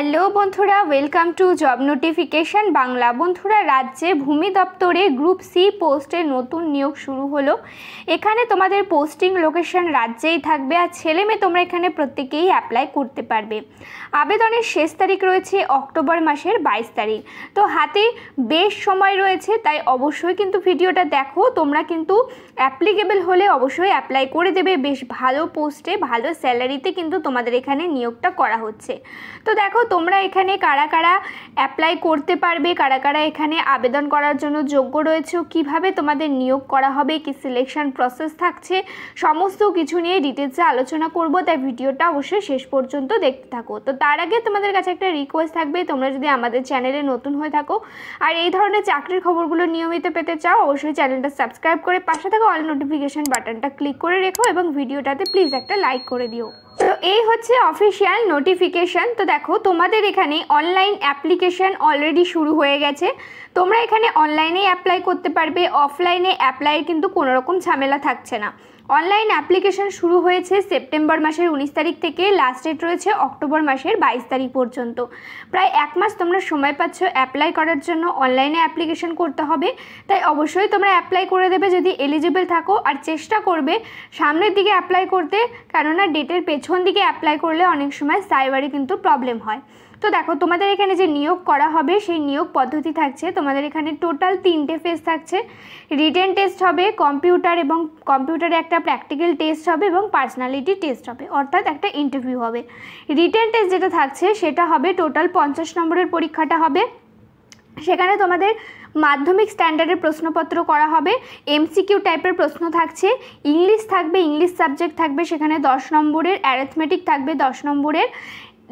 Hello বন্ধুরা, welcome to job notification Bangla. বন্ধুরা, রাজ্যে ভূমি দপ্তরে গ্রুপ সি পোস্টে নতুন নিয়োগ শুরু হলো। এখানে তোমাদের পোস্টিং লোকেশন রাজ্যেই থাকবে, আর ছেলে মেয়ে তোমরা এখানে প্রত্যেকেই অ্যাপ্লাই করতে পারবে। আবেদনের শেষ তারিখ রয়েছে অক্টোবর মাসের 22 তারিখ। তো হাতে বেশ সময় রয়েছে, তাই অবশ্যই কিন্তু ভিডিওটা দেখো। তোমরা কিন্তু অ্যাপ্লিকেবল হলে অবশ্যই অ্যাপ্লাই করে দেবে। বেশ ভালো পোস্টে ভালো স্যালারিতে কিন্তু তোমাদের এখানে নিয়োগটা করা হচ্ছে। তো দেখো তোমরা এখানে কারা কারা অ্যাপ্লাই করতে পারবে, কারা কারা এখানে আবেদন করার জন্য যোগ্য রয়েছে, কিভাবে তোমাদের নিয়োগ করা হবে, কি সিলেকশন প্রসেস থাকছে, সমস্ত কিছু নিয়ে ডিটেলসে আলোচনা করব। তাই ভিডিওটা অবশ্যই শেষ পর্যন্ত দেখতে থাকো। তো তার আগে তোমাদের কাছে একটা রিকোয়েস্ট থাকবে, তোমরা যদি আমাদের চ্যানেলে নতুন হয়ে থাকো আর এই ধরনের চাকরির খবরগুলো নিয়মিত পেতে চাও, অবশ্যই চ্যানেলটা সাবস্ক্রাইব করে পাশে থাকা অল নোটিফিকেশন বাটনটা ক্লিক করে রেখো এবং ভিডিওটাতে প্লিজ একটা লাইক করে দিও। তো এই হচ্ছে অফিসিয়াল নোটিফিকেশান। তো দেখো তোমাদের এখানে অনলাইন অ্যাপ্লিকেশান অলরেডি শুরু হয়ে গেছে। তোমরা এখানে অনলাইনেই অ্যাপ্লাই করতে পারবে, অফলাইনে অ্যাপ্লাইয়ের কিন্তু কোনো রকম ঝামেলা থাকছে না। অনলাইন অ্যাপ্লিকেশান শুরু হয়েছে সেপ্টেম্বর মাসের 19 তারিখ থেকে, লাস্ট ডেট রয়েছে অক্টোবর মাসের 22 তারিখ পর্যন্ত। প্রায় এক মাস তোমরা সময় পাচ্ছ অ্যাপ্লাই করার জন্য। অনলাইনে অ্যাপ্লিকেশান করতে হবে, তাই অবশ্যই তোমরা অ্যাপ্লাই করে দেবে যদি এলিজিবল থাকো। আর চেষ্টা করবে সামনের দিকে অ্যাপ্লাই করতে, কেননা ডেটের পেছন দিকে অ্যাপ্লাই করলে অনেক সময় সাইবারে কিন্তু প্রবলেম হয়। তো দেখো তোমাদের এখানে যে নিয়োগ করা হবে সেই নিয়োগ পদ্ধতি থাকছে। তোমাদের এখানে টোটাল 3টে ফেজ থাকছে। রিটেন টেস্ট হবে, কম্পিউটার এবং কম্পিউটারে একটা প্র্যাকটিক্যাল টেস্ট হবে এবং পার্সোনালিটি টেস্ট হবে, অর্থাৎ একটা ইন্টারভিউ হবে। রিটেন টেস্ট যেটা থাকছে সেটা হবে টোটাল 50 নম্বরের পরীক্ষাটা হবে। সেখানে তোমাদের মাধ্যমিক স্ট্যান্ডার্ডের প্রশ্নপত্র করা হবে, এমসিকিউ টাইপের প্রশ্ন থাকছে, ইংলিশ থাকবে, ইংলিশ সাবজেক্ট থাকবে সেখানে 10 নম্বরের, অ্যারিথমেটিক থাকবে 10 নম্বরের,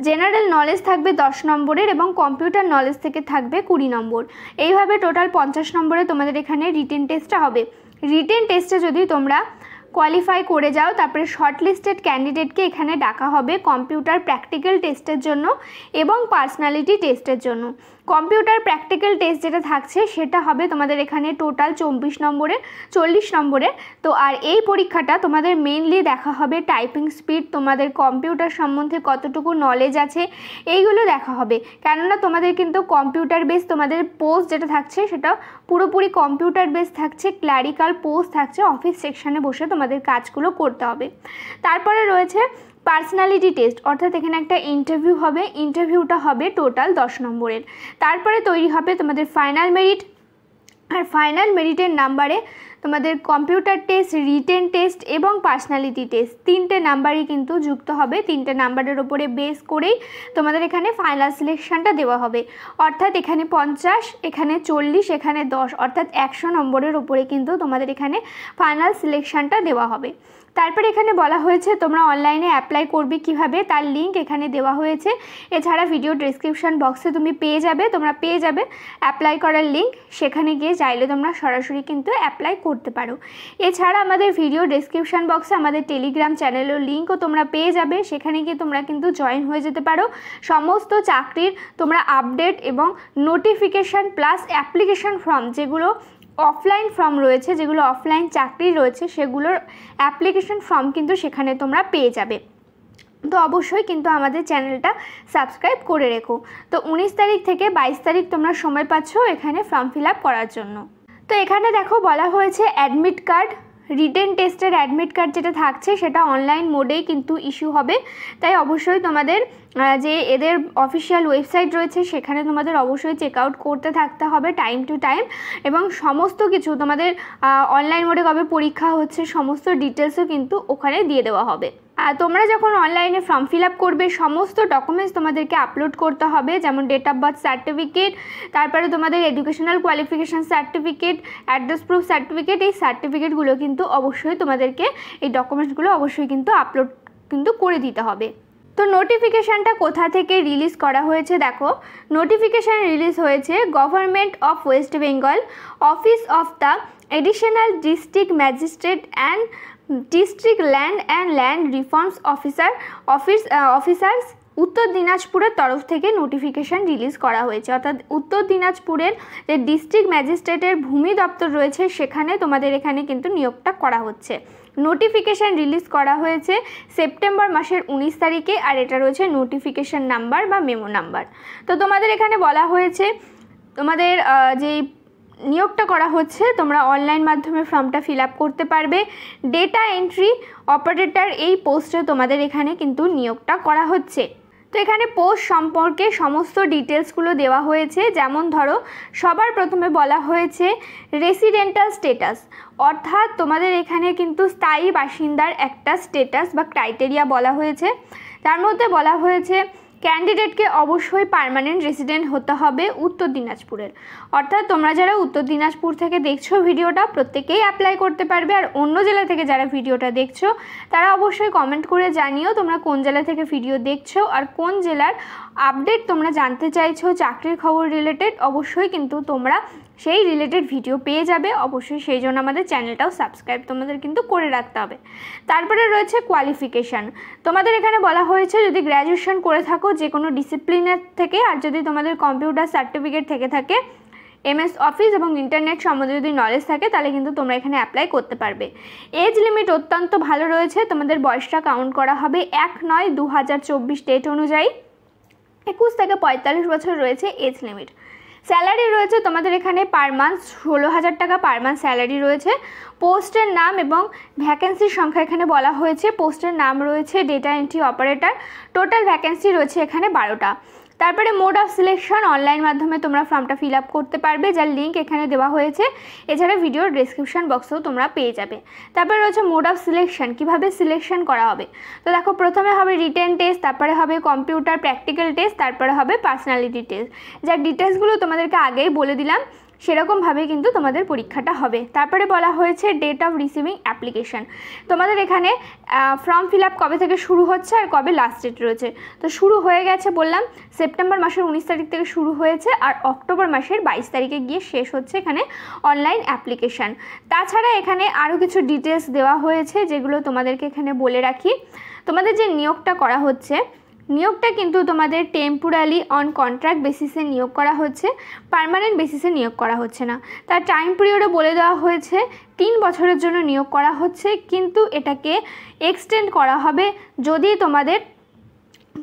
জেনারেল নলেজ থাকবে 10 নম্বরের এবং কম্পিউটার নলেজ থেকে থাকবে 20 নম্বর। এইভাবে টোটাল 50 নম্বরে তোমাদের এখানে রিটেন টেস্টটা হবে। রিটেন টেস্টে যদি তোমরা কোয়ালিফাই করে যাও, তারপরে শর্টলিস্টেড ক্যান্ডিডেটকে এখানে ডাকা হবে কম্পিউটার প্র্যাকটিক্যাল টেস্টের জন্য এবং পার্সোনালিটি টেস্টের জন্য। কম্পিউটার প্র্যাকটিক্যাল টেস্ট যেটা থাকছে সেটা হবে তোমাদের এখানে টোটাল 40 নম্বরের। তো আর এই পরীক্ষাটা তোমাদের মেইনলি দেখা হবে টাইপিং স্পিড, তোমাদের কম্পিউটার সম্বন্ধে কতটুকু নলেজ আছে এইগুলো দেখা হবে। কেননা তোমাদের কিন্তু কম্পিউটার বেস তোমাদের পোস্ট যেটা থাকছে সেটা পুরোপুরি কম্পিউটার বেস থাকছে, ক্লারিক্যাল পোস্ট থাকছে, অফিস সেকশানে বসে তোমাদের কাজগুলো করতে হবে। তারপরে রয়েছে পার্সোনালিটি টেস্ট, অর্থাৎ এখানে একটা ইন্টারভিউ হবে। ইন্টারভিউটা হবে টোটাল 10 নম্বরের। তারপরে তৈরি হবে তোমাদের ফাইনাল মেরিট, আর ফাইনাল মেরিটের নাম্বারে তোমাদের কম্পিউটার টেস্ট, রিটেন টেস্ট এবং পার্সোনালিটি টেস্ট 3টে নাম্বারই কিন্তু যুক্ত হবে। 3টে নাম্বারের ওপরে বেস করেই তোমাদের এখানে ফাইনাল সিলেকশানটা দেওয়া হবে। অর্থাৎ এখানে 50, এখানে 40, এখানে 10, অর্থাৎ 100 নম্বরের ওপরে কিন্তু তোমাদের এখানে ফাইনাল সিলেকশানটা দেওয়া হবে। তারপরে এখানে বলা হয়েছে তোমরা অনলাইনে অ্যাপ্লাই করবে কিভাবে, তার লিঙ্ক এখানে দেওয়া হয়েছে। এছাড়া ভিডিও ডেসক্রিপশন বক্সে তোমরা পেয়ে যাবে অ্যাপ্লাই করার লিঙ্ক। সেখানে গিয়ে চাইলে তোমরা সরাসরি কিন্তু অ্যাপ্লাই করতে পারো। এছাড়া আমাদের ভিডিও ডেসক্রিপশন বক্সে আমাদের টেলিগ্রাম চ্যানেলের লিঙ্কও তোমরা পেয়ে যাবে। সেখানে গিয়ে তোমরা কিন্তু জয়েন হয়ে যেতে পারো। সমস্ত চাকরির তোমরা আপডেট এবং নোটিফিকেশান প্লাস অ্যাপ্লিকেশান ফর্ম, যেগুলো অফলাইন ফর্ম রয়েছে, যেগুলো অফলাইন চাকরি রয়েছে, সেগুলোর অ্যাপ্লিকেশন ফর্ম কিন্তু সেখানে তোমরা পেয়ে যাবে। তো অবশ্যই কিন্তু আমাদের চ্যানেলটা সাবস্ক্রাইব করে রেখো। তো 19 তারিখ থেকে 22 তারিখ তোমরা সময় পাচ্ছ এখানে ফর্ম ফিল আপ করার জন্য। তো এখানে দেখো বলা হয়েছে অ্যাডমিট কার্ড, রিটেন টেস্টের অ্যাডমিট কার্ড যেটা থাকছে সেটা অনলাইন মোডেই কিন্তু ইস্যু হবে। তাই অবশ্যই তোমাদের যে এদের অফিসিয়াল ওয়েবসাইট রয়েছে সেখানে তোমাদের অবশ্যই চেক আউট করতে থাকতে হবে টাইম টু টাইম, এবং সমস্ত কিছু তোমাদের অনলাইন মোডে কবে পরীক্ষা হচ্ছে সমস্ত ডিটেলসও কিন্তু ওখানে দিয়ে দেওয়া হবে। আর তোমরা যখন অনলাইনে ফর্ম ফিল আপ করবে সমস্ত ডকুমেন্টস তোমাদেরকে আপলোড করতে হবে, যেমন ডেট অফ বার্থ সার্টিফিকেট, তারপরে তোমাদের educational qualification certificate, address proof certificate. এই সার্টিফিকেটগুলো কিন্তু অবশ্যই তোমাদেরকে, এই ডকুমেন্টসগুলো অবশ্যই কিন্তু আপলোড কিন্তু করে দিতে হবে। তো নোটিফিকেশানটা কোথা থেকে রিলিজ করা হয়েছে দেখো, নোটিফিকেশান রিলিজ হয়েছে government of West Bengal, office of the additional district magistrate and district land and land reforms officers উত্তর দিনাজপুরের তরফ থেকে নোটিফিকেশান রিলিজ করা হয়েছে। অর্থাৎ উত্তর দিনাজপুরের যে ডিস্ট্রিক্ট ম্যাজিস্ট্রেটের ভূমি দপ্তর রয়েছে সেখানে তোমাদের এখানে কিন্তু নিয়োগটা করা হচ্ছে। নোটিফিকেশান রিলিজ করা হয়েছে সেপ্টেম্বর মাসের 19 তারিখে, আর এটা রয়েছে নোটিফিকেশান নাম্বার বা মেমো নাম্বার। তো তোমাদের এখানে বলা হয়েছে তোমাদের যেই নিয়োগটা করা হচ্ছে তোমরা অনলাইন মাধ্যমে ফর্মটা ফিল আপ করতে পারবে। ডেটা এন্ট্রি অপারেটর এই পোস্টে তোমাদের এখানে কিন্তু নিয়োগটা করা হচ্ছে। তো এখানে পোস্ট সম্পর্কে সমস্ত ডিটেলসগুলো দেওয়া হয়েছে। যেমন ধরো সবার প্রথমে বলা হয়েছে রেসিডেন্টাল স্টেটাস, অর্থাৎ তোমাদের এখানে কিন্তু স্থায়ী বাসিন্দার একটা স্টেটাস বা ক্রাইটেরিয়া বলা হয়েছে। তার মধ্যে বলা হয়েছে ক্যান্ডিডেটকে অবশ্যই পার্মানেন্ট রেসিডেন্ট হতে হবে উত্তর দিনাজপুরের। অর্থাৎ তোমরা যারা উত্তর দিনাজপুর থেকে দেখছো ভিডিওটা প্রত্যেকেই অ্যাপ্লাই করতে পারবে। আর অন্য জেলা থেকে যারা ভিডিওটা দেখছো তারা অবশ্যই কমেন্ট করে জানিও তোমরা কোন জেলা থেকে ভিডিও দেখছো আর কোন জেলার আপডেট তোমরা জানতে চাইছো চাকরির খবর রিলেটেড। অবশ্যই কিন্তু তোমরা সেই রিলেটেড ভিডিও পেয়ে যাবে। অবশ্যই সেই জন্য আমাদের চ্যানেলটাও সাবস্ক্রাইব তোমাদের কিন্তু করে রাখতে হবে। তারপরে রয়েছে কোয়ালিফিকেশান। তোমাদের এখানে বলা হয়েছে যদি গ্র্যাজুয়েশন করে থাকো যে কোনো ডিসিপ্লিনের থেকে, আর যদি তোমাদের কম্পিউটার সার্টিফিকেট থেকে থাকে, MS অফিস এবং ইন্টারনেট সম্বন্ধে যদি নলেজ থাকে তাহলে কিন্তু তোমরা এখানে অ্যাপ্লাই করতে পারবে। এজ লিমিট অত্যন্ত ভালো রয়েছে, তোমাদের বয়সটা কাউন্ট করা হবে 1/9/2024 ডেট অনুযায়ী। 21 থেকে 45 বছর রয়েছে এজ লিমিট। স্যালারি রয়েছে তোমাদের এখানে পার মান্থ 16,000 টাকা পার মান্থ স্যালারি রয়েছে। পোস্টের নাম এবং ভ্যাকেন্সির সংখ্যা এখানে বলা হয়েছে। পোস্টের নাম রয়েছে data entry operator. Total vacancy রয়েছে এখানে 12টা। তারপরে মোড অফ সিলেকশন অনলাইন মাধ্যমে তোমরা ফর্মটা ফিল আপ করতে পারবে, যার লিঙ্ক এখানে দেওয়া হয়েছে। এছাড়া ভিডিওর ডেসক্রিপশন বক্সেও তোমরা পেয়ে যাবে। তারপরে রয়েছে মোড অফ সিলেকশন, কীভাবে সিলেকশন করা হবে। তো দেখো প্রথমে হবে রিটেন টেস্ট, তারপরে হবে কম্পিউটার প্র্যাকটিক্যাল টেস্ট, তারপরে হবে পার্সোনালিটি টেস্ট। যার ডিটেলসগুলো তোমাদেরকে আগেই বলে দিলাম সেরকমভাবে কিন্তু তোমাদের পরীক্ষাটা হবে। তারপরে বলা হয়েছে ডেট অফ রিসিভিং অ্যাপ্লিকেশান। তোমাদের এখানে ফর্ম ফিল আপ কবে থেকে শুরু হচ্ছে আর কবে লাস্ট ডেট রয়েছে। তো শুরু হয়ে গেছে বললাম সেপ্টেম্বর মাসের 19 তারিখ থেকে শুরু হয়েছে, আর অক্টোবর মাসের 22 তারিখে গিয়ে শেষ হচ্ছে এখানে অনলাইন অ্যাপ্লিকেশান। তাছাড়া এখানে আরও কিছু ডিটেলস দেওয়া হয়েছে যেগুলো তোমাদেরকে এখানে বলে রাখি। তোমাদের যে নিয়োগটা করা হচ্ছে, নিয়োগটা কিন্তু তোমাদের টেম্পোরারি অন কন্ট্রাক্ট বেসিসে নিয়োগ করা হচ্ছে, পার্মানেন্ট বেসিসে নিয়োগ করা হচ্ছে না। তার টাইম পিরিয়ডও বলে দেওয়া হয়েছে 3 বছরের জন্য নিয়োগ করা হচ্ছে, কিন্তু এটাকে এক্সটেন্ড করা হবে যদি তোমাদের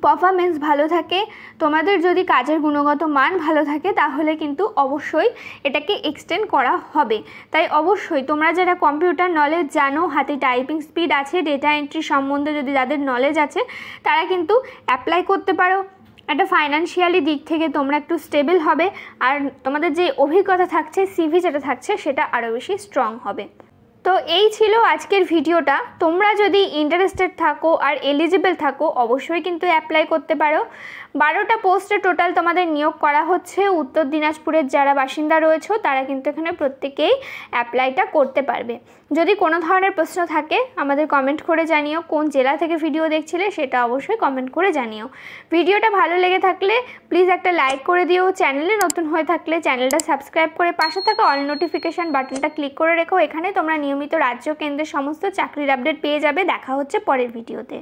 পারফরমেন্স ভালো থাকে, তোমাদের যদি কাজের গুণগত মান ভালো থাকে তাহলে কিন্তু অবশ্যই এটাকে এক্সটেন্ড করা হবে। তাই অবশ্যই তোমরা যারা কম্পিউটার নলেজ জানো, হাতে টাইপিং স্পিড আছে, ডেটা এন্ট্রি সম্বন্ধে যদি যাদের নলেজ আছে তারা কিন্তু অ্যাপ্লাই করতে পারো। একটা ফাইন্যান্সিয়ালি দিক থেকে তোমরা একটু স্টেবল হবে, আর তোমাদের যে অভিজ্ঞতা থাকছে CV যেটা থাকছে সেটা আরও বেশি স্ট্রং হবে। তো এই ছিল আজকের ভিডিওটা। তোমরা যদি ইন্টারেস্টেড থাকো আর এলিজিবল থাকো অবশ্যই কিন্তু অ্যাপ্লাই করতে পারো। 12টা পোস্টে টোটাল তোমাদের নিয়োগ করা হচ্ছে। উত্তর দিনাজপুরের যারা বাসিন্দা রয়েছে তারা কিন্তু এখানে প্রত্যেকেই অ্যাপ্লাইটা করতে পারবে। যদি কোনো ধরনের প্রশ্ন থাকে আমাদের কমেন্ট করে জানিও। কোন জেলা থেকে ভিডিও দেখছিলে সেটা অবশ্যই কমেন্ট করে জানিও। ভিডিওটা ভালো লেগে থাকলে প্লিজ একটা লাইক করে দিও। চ্যানেলে নতুন হয়ে থাকলে চ্যানেলটা সাবস্ক্রাইব করে পাশে থাকা অল নোটিফিকেশান বাটনটা ক্লিক করে রেখো। এখানে তোমরা নিয়মিত রাজ্য কেন্দ্রের সমস্ত চাকরির আপডেট পেয়ে যাবে। দেখা হচ্ছে পরের ভিডিওতে।